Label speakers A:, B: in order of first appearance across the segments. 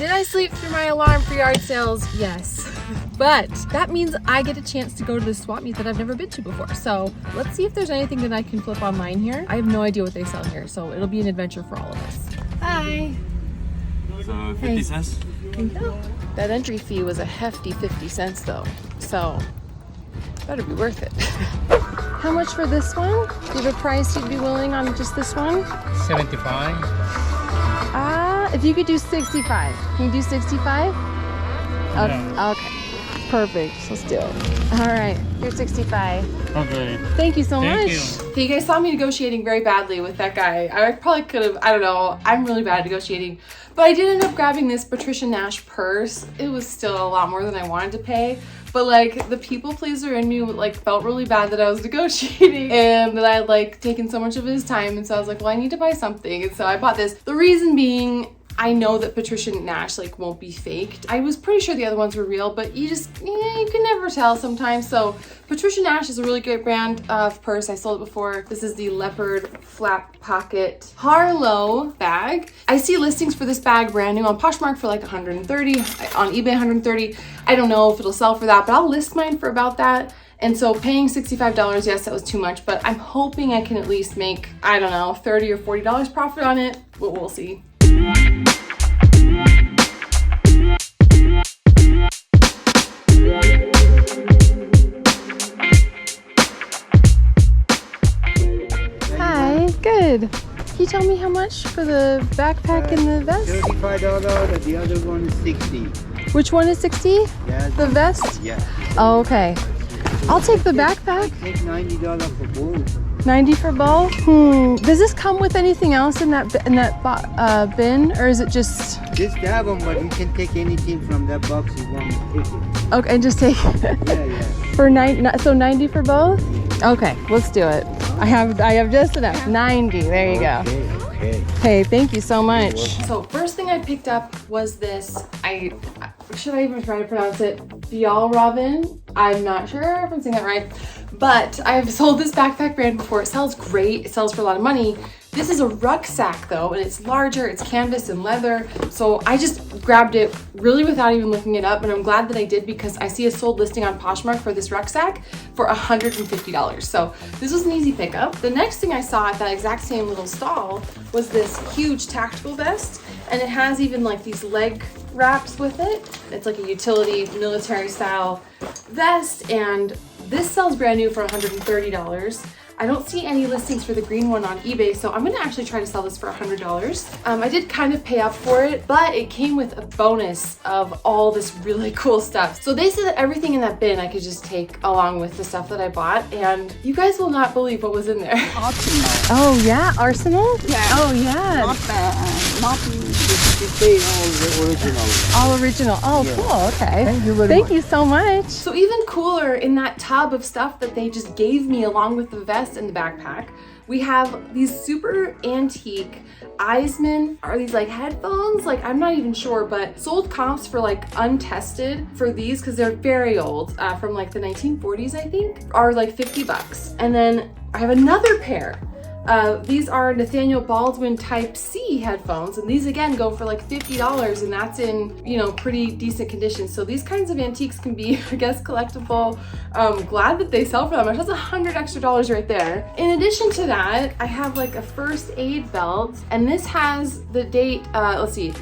A: Did I sleep through my alarm for yard sales? Yes. But that means I get a chance to go to the swap meet that I've never been to before. So let's see if there's anything that I can flip online here. I have no idea what they sell here, so it'll be an adventure for all of us. Hi.
B: So 50 cents?
A: There you go. That entry fee was a hefty 50 cents though, so better be worth it. How much for this one? Do you have a price you'd be willing on just this one?
C: 75.
A: If you could do 65. Can you do 65?
C: No.
A: Okay. Perfect. Let's do it. All right. Here's 65.
C: Okay.
A: Thank you so much.
C: You.
A: Okay, you guys saw me negotiating very badly with that guy. I probably could have, I don't know. I'm really bad at negotiating. But I did end up grabbing this Patricia Nash purse. It was still a lot more than I wanted to pay. But like the people pleaser in me like felt really bad that I was negotiating and that I had like taken so much of his time. And so I was like, well, I need to buy something. And so I bought this. The reason being, I know that Patricia Nash like won't be faked. I was pretty sure the other ones were real, but you just, you can never tell sometimes. So Patricia Nash is a really great brand of purse. I sold it before. This is the leopard flap pocket Harlow bag. I see listings for this bag brand new on Poshmark for like 130, on eBay 130. I don't know if it'll sell for that, but I'll list mine for about that. And so paying $65, yes, that was too much, but I'm hoping I can at least make, I don't know, $30 or $40 profit on it. But we'll see. Hi, good. Can you tell me how much for the backpack and the vest?
D: $35 and the other one is 60.
A: Which one is 60?
D: Yeah.
A: The vest?
D: Yeah.
A: Oh, okay. I'll take the backpack.
D: Take $90 for both.
A: 90 for both? Does this come with anything else in that bin, or is it just
D: that one, but you can take anything from that box you want to take it.
A: okay? Just take
D: Yeah.
A: for 90 for both. Okay, let's do it. I have just enough. 90. There you go.
D: Okay.
A: Hey, thank you so much. So first thing I picked up was this. Should I even try to pronounce it? Fjallraven. I'm not sure if I'm saying that right, but I've sold this backpack brand before. It sells great. It sells for a lot of money. This is a rucksack though, and it's larger. It's canvas and leather. So I just grabbed it really without even looking it up, and I'm glad that I did because I see a sold listing on Poshmark for this rucksack for $150. So this was an easy pickup. The next thing I saw at that exact same little stall was this huge tactical vest, and it has even like these leg wraps with it. It's like a utility military style vest, and this sells brand new for $130. I don't see any listings for the green one on eBay, so I'm gonna actually try to sell this for $100. I did kind of pay up for it, but it came with a bonus of all this really cool stuff. So they said that everything in that bin I could just take along with the stuff that I bought, and you guys will not believe what was in there.
E: Arsenal.
A: Oh yeah, Arsenal?
E: Yeah.
A: Oh yeah.
E: Not
D: All original.
A: All original. Oh,
D: Yeah.
A: cool. Okay.
D: Thank you very
A: Thank
D: much.
A: you so much. So even cooler, in that tub of stuff that they just gave me along with the vest and the backpack, we have these super antique Eisman, are these like headphones? Like, I'm not even sure, but sold comps for like untested for these because they're very old, from like the 1940s, I think, are like $50. And then I have another pair. These are Nathaniel Baldwin Type C headphones, and these again go for like $50, and that's in, you know, pretty decent condition. So these kinds of antiques can be, I guess, collectible. Glad that they sell for that much. That's $100 extra right there. In addition to that, I have like a first aid belt, and this has the date, let's see,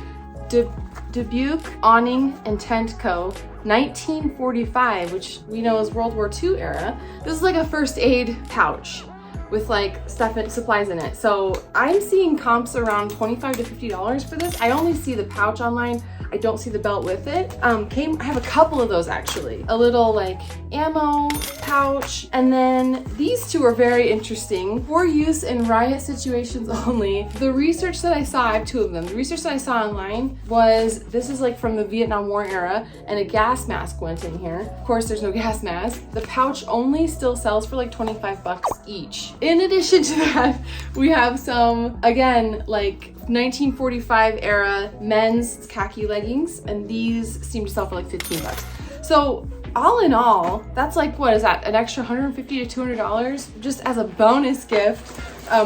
A: Dubuque Awning and Tent Co. 1945, which we know is World War II era. This is like a first aid pouch with like stuff and supplies in it. So I'm seeing comps around $25 to $50 for this. I only see the pouch online. I don't see the belt with it. I have a couple of those actually. A little like ammo pouch. And then these two are very interesting. For use in riot situations only. The research that I saw, I have two of them. The research that I saw online was, this is like from the Vietnam War era, and a gas mask went in here. Of course, there's no gas mask. The pouch only still sells for like $25 each. In addition to that, we have some, again, like 1945 era men's khaki leggings, and these seem to sell for like $15. So all in all, that's like, what is that? An extra $150 to $200 just as a bonus gift.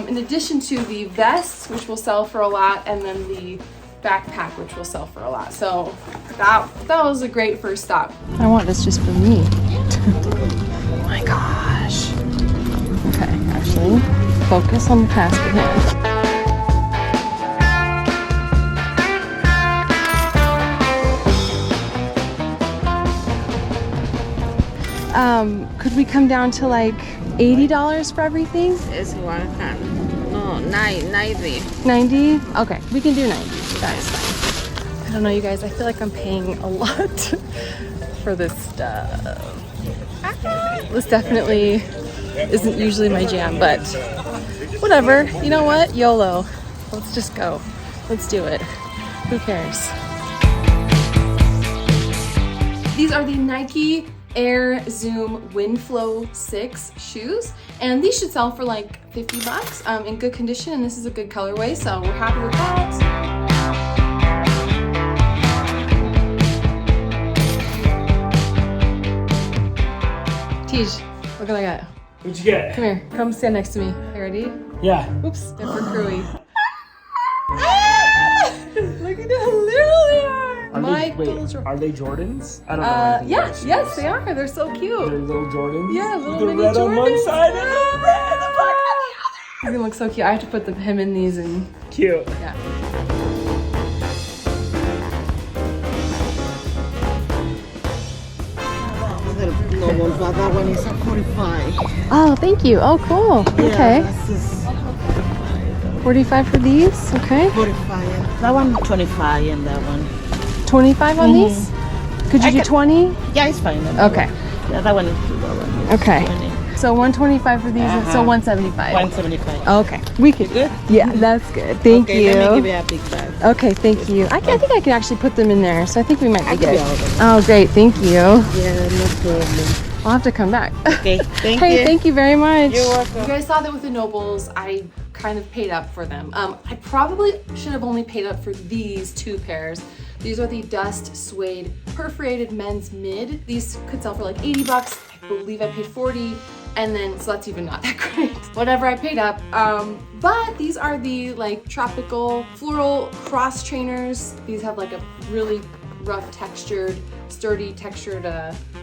A: In addition to the vests, which will sell for a lot, and then the backpack, which will sell for a lot. So that was a great first stop.
E: I want this just for me. Oh my gosh. Okay, actually, focus on the task at hand. Could we come down to like $80 for everything?
F: It's 100. No, 90.
E: 90? Okay, we can do 90. That's fine. I don't know, you guys. I feel like I'm paying a lot for this stuff. This definitely isn't usually my jam, but whatever. You know what? YOLO. Let's just go. Let's do it. Who cares?
A: These are the Nike Air Zoom Windflow 6 shoes, and these should sell for like 50 bucks in good condition, and this is a good colorway, so we're happy with that. Tej, look what I got.
G: What'd you get?
A: Come here, come stand next to me. You ready?
G: Yeah.
A: Oops, they're for Crewy. Look at how little they are.
G: Are they Jordans? I don't know.
A: Yes, they are. They're so cute.
G: They're little Jordans?
A: Yeah, little
G: the
A: mini
G: red on one
A: Jordans.
G: side and the red and the black on the other.
A: They're gonna look so cute. I have to put him in these and
G: Cute.
A: yeah.
F: That one is a 45.
E: Oh, thank you. Oh, cool. Okay. 45 for these. Okay.
F: 45. That one 25 and that one.
E: 25 on these? Could you do 20?
F: Yeah, it's fine.
E: Okay.
F: Yeah, that one is $2.
E: Okay.
F: 20.
E: So 125 for these, and so 175.
F: 175.
E: Okay. We could.
F: Good?
E: Yeah, that's good. Thank
F: Okay,
E: you.
F: let me give you a big bag.
E: Okay, thank you. I think I can actually put them in there, so I think we might be good.
F: all of them.
E: Oh, great. Thank you.
F: Yeah, no problem.
E: I'll have to come back.
F: Okay, thank
E: Hey,
F: you.
E: thank you very much.
F: You're welcome.
A: You guys saw that with the Nobles, I kind of paid up for them. I probably should have only paid up for these two pairs. These are the Dust Suede Perforated Men's Mid. These could sell for like 80 bucks. I believe I paid 40. And then, so that's even not that great. Whatever, I paid up. But these are the like tropical floral cross trainers. These have like a really rough textured, sturdy textured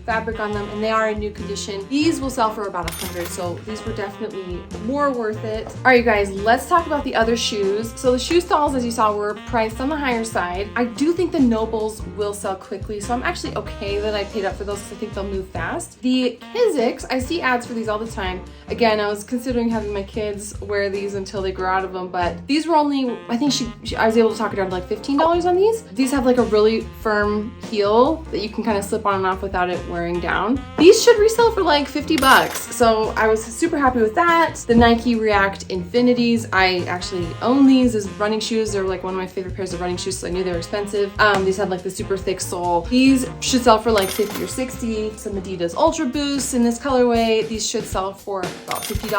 A: fabric on them, and they are in new condition. These will sell for about 100, so these were definitely more worth it. All right, you guys, let's talk about the other shoes. So the shoe stalls, as you saw, were priced on the higher side. I do think the Nobles will sell quickly, so I'm actually okay that I paid up for those because I think they'll move fast. The Kizik's, I see ads for these all the time. Again, I was considering having my kids wear these until they grow out of them, but these were only, I think I was able to talk her down to like $15 on these. These have like a really firm heel that you can kind of slip on and off without it wearing down. These should resell for like 50 bucks. So I was super happy with that. The Nike React Infinities, I actually own these as running shoes. They're like one of my favorite pairs of running shoes, so I knew they were expensive. These had like the super thick sole. These should sell for like 50 or 60. Some Adidas Ultra Boosts in this colorway. These should sell for about $50.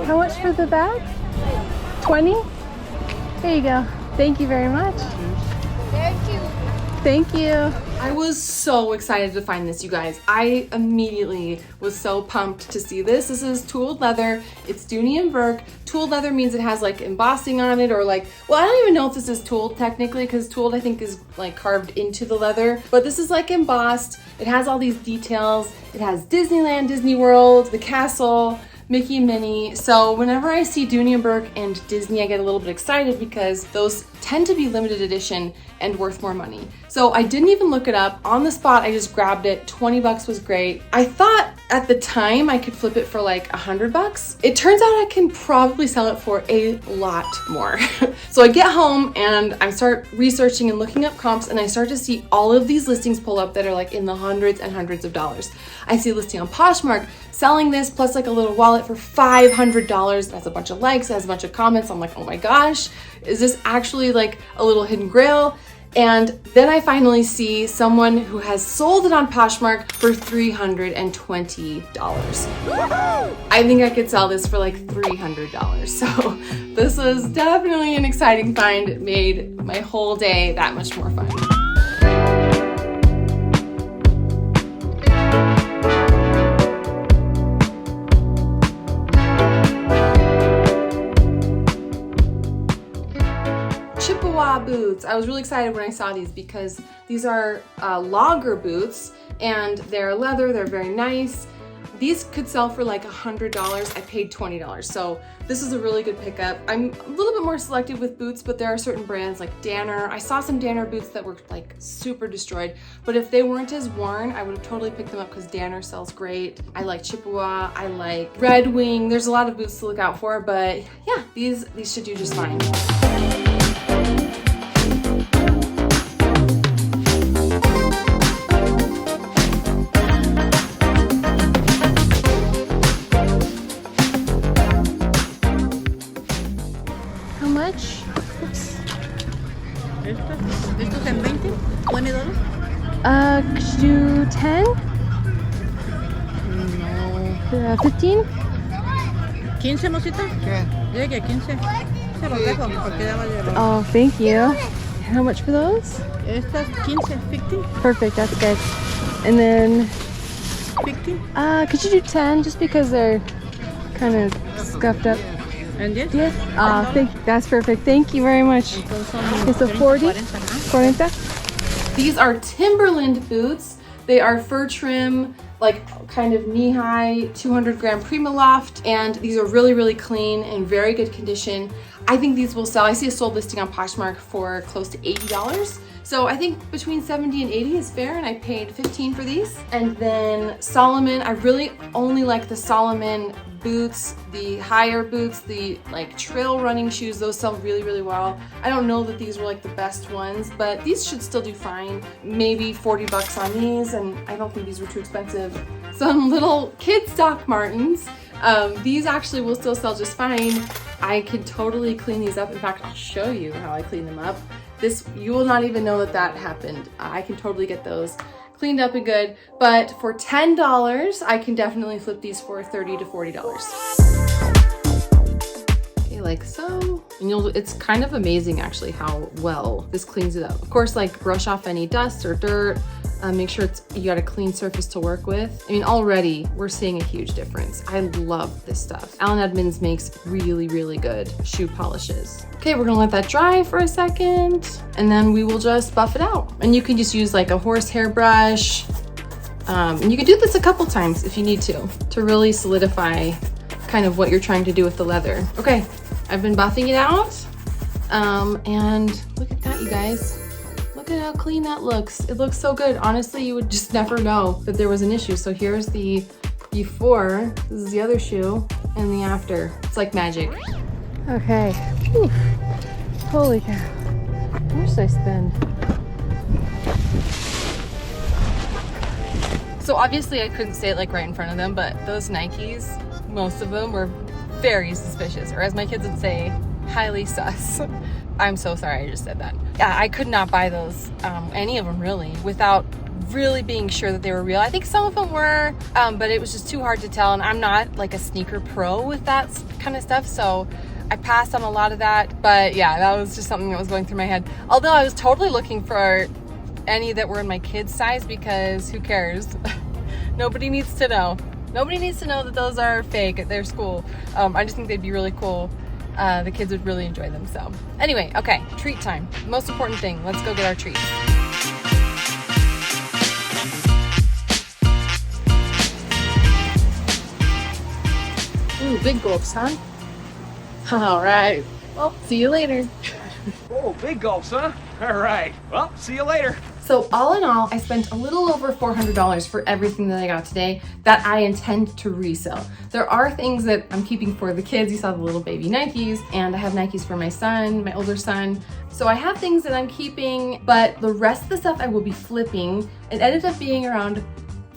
E: How much for the bag? 20? There you go. Thank you very much. Thank you.
A: I was so excited to find this, you guys. I immediately was so pumped to see this. This is tooled leather. It's Dooney and Burke. Tooled leather means it has like embossing on it, or like, well, I don't even know if this is tooled technically, because tooled I think is like carved into the leather, but this is like embossed. It has all these details. It has Disneyland, Disney World, the castle, Mickey and Minnie. So whenever I see Dooney and Burke and Disney, I get a little bit excited because those tend to be limited edition and worth more money. So I didn't even look it up. On the spot, I just grabbed it. 20 bucks was great. I thought at the time I could flip it for like 100 bucks. It turns out I can probably sell it for a lot more. So I get home and I start researching and looking up comps, and I start to see all of these listings pull up that are like in the hundreds and hundreds of dollars. I see a listing on Poshmark selling this plus like a little wallet for $500. That's a bunch of likes, has a bunch of comments. I'm like, oh my gosh, is this actually like a little hidden grail? And then I finally see someone who has sold it on Poshmark for $320. I think I could sell this for like $300. So this was definitely an exciting find. It made my whole day that much more fun. boots. I was really excited when I saw these because these are logger boots and they're leather, they're very nice. These could sell for like $100. I paid $20. So this is a really good pickup. I'm a little bit more selective with boots, but there are certain brands like Danner. I saw some Danner boots that were like super destroyed, but if they weren't as worn, I would have totally picked them up because Danner sells great. I like Chippewa, I like Red Wing. There's a lot of boots to look out for, but yeah, these should do just fine.
F: ¿Estos en 20? $20?
E: Could you do 10?
F: No.
E: 15?
F: 15, mosita?
D: ¿Qué?
F: Dile que 15. Se los dejo porque ya va a llevar.
E: Oh, thank you. How much for those?
F: Estas 15, 15,
E: Perfect, that's good. And then,
F: 15.
E: could you do 10 just because they're kind of scuffed up?
F: And yes?
E: Yes? That's perfect. Thank you very much. Okay, so 40? 40?
A: These are Timberland boots. They are fur trim, like kind of knee-high, 200-gram Primaloft, and these are really, really clean and very good condition. I think these will sell. I see a sold listing on Poshmark for close to $80. So I think between 70 and 80 is fair, and I paid 15 for these. And then Solomon, I really only like the Solomon boots, the higher boots, the like trail running shoes. Those sell really, really well. I don't know that these were like the best ones, but these should still do fine. Maybe 40 bucks on these, and I don't think these were too expensive. Some little kid Doc Martens. These actually will still sell just fine. I could totally clean these up. In fact, I'll show you how I clean them up. You will not even know that that happened. I can totally get those cleaned up and good, but for $10, I can definitely flip these for $30 to $40. Okay, like so. And it's kind of amazing actually how well this cleans it up. Of course, like brush off any dust or dirt. Make sure you got a clean surface to work with. I mean, already we're seeing a huge difference. I love this stuff. Allen Edmonds makes really, really good shoe polishes. Okay, we're gonna let that dry for a second, and then we will just buff it out. And you can just use like a horsehair brush. And you can do this a couple times if you need to really solidify kind of what you're trying to do with the leather. Okay, I've been buffing it out. And look at that, you guys. Look at how clean that looks. It looks so good. Honestly, you would just never know that there was an issue. So here's the before, this is the other shoe, and the after. It's like magic.
E: Okay. Whew. Holy cow. How much did I spend?
A: So obviously I couldn't say it like right in front of them, but those Nikes, most of them were very suspicious, or as my kids would say, highly sus. I'm so sorry I just said that. Yeah, I could not buy those, any of them really, without really being sure that they were real. I think some of them were, but it was just too hard to tell, and I'm not like a sneaker pro with that kind of stuff, so I passed on a lot of that. But yeah, that was just something that was going through my head. Although I was totally looking for any that were in my kids' size, because who cares? Nobody needs to know. Nobody needs to know that those are fake at their school. I just think they'd be really cool. The kids would really enjoy them. So anyway, okay, treat time. Most important thing, let's go get our treats. Ooh, big gulps, huh? All right, well, see you later.
H: Oh, big gulps, huh? All right, well, see you later.
A: So all in all, I spent a little over $400 for everything that I got today that I intend to resell. There are things that I'm keeping for the kids. You saw the little baby Nikes, and I have Nikes for my son, my older son. So I have things that I'm keeping, but the rest of the stuff I will be flipping. It ended up being around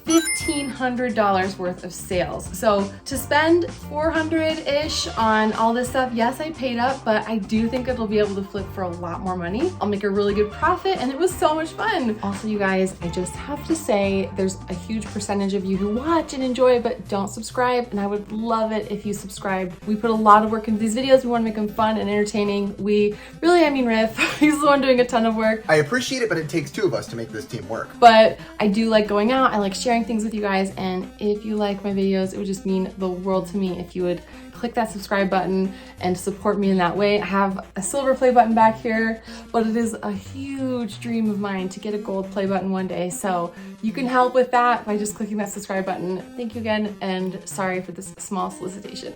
A: $1,500 worth of sales. So to spend $400-ish on all this stuff, yes, I paid up, but I do think it'll be able to flip for a lot more money. I'll make a really good profit, and it was so much fun. Also, you guys, I just have to say there's a huge percentage of you who watch and enjoy but don't subscribe, and I would love it if you subscribe. We put a lot of work into these videos. We want to make them fun and entertaining. Riff, he's the one doing a ton of work.
I: I appreciate it, but it takes two of us to make this team work.
A: But I do like going out. I like sharing
E: sharing things with you guys, and if you like my videos, it would just mean the world to me if you would click that subscribe button and support me in that way. I have a silver play button back here, but it is a huge dream of mine to get a gold play button one day. So you can help with that by just clicking that subscribe button. Thank you again, and sorry for this small solicitation.